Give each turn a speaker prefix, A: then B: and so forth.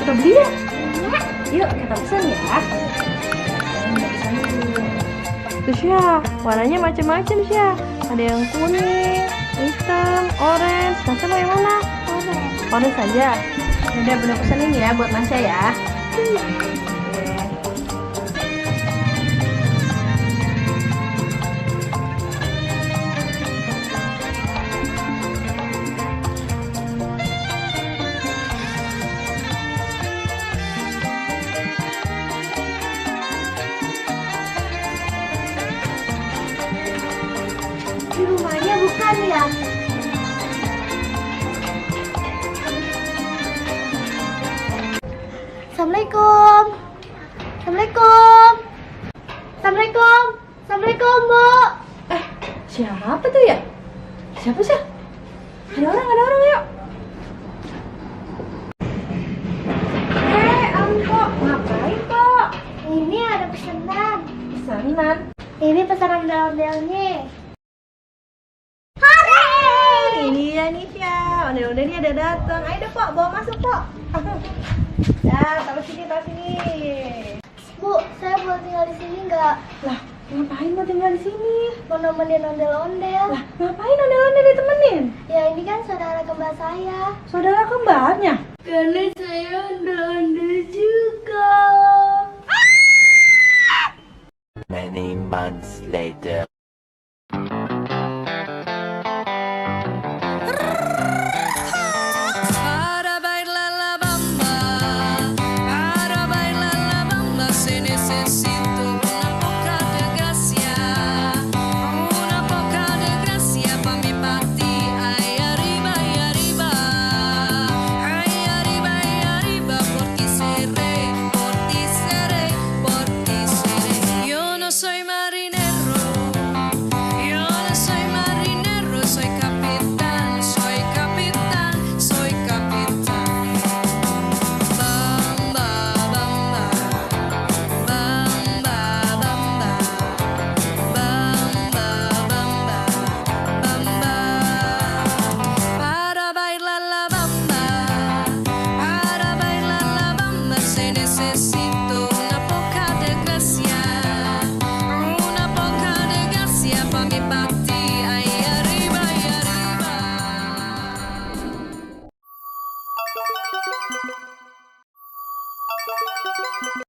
A: Kita beli ya? Yuk kita pesan ya. Tuh Syah, warnanya macam-macam Syah. Ada yang kuning, hitam, orange. Masya mau yang mana? Orange saja. Udah bener pesanin ya buat Masya ya.
B: Di rumahnya bukan ya? Assalamualaikum. Assalamualaikum. Assalamualaikum. Assalamualaikum, Bu.
A: Siapa tuh ya? Siapa sih? Ada orang yuk. Kok ngapain kok?
B: Ini ada pesanan.
A: Pesanan?
B: Ini pesanan ondel-ondelnya.
A: Iya nih Syah, ondel-ondelnya ada datang. Ayo deh Pok, bawa masuk Pok. Ya, taruh sini.
B: Bu, saya boleh tinggal di sini nggak?
A: Lah, ngapain mau tinggal di sini?
B: Mau nemenin ondel-ondel.
A: Lah, ngapain ondel-ondel ditemenin?
B: Ya ini kan saudara kembar saya.
A: Saudara kembarnya?
B: Karena saya ondel-ondel juga.
C: Many months later.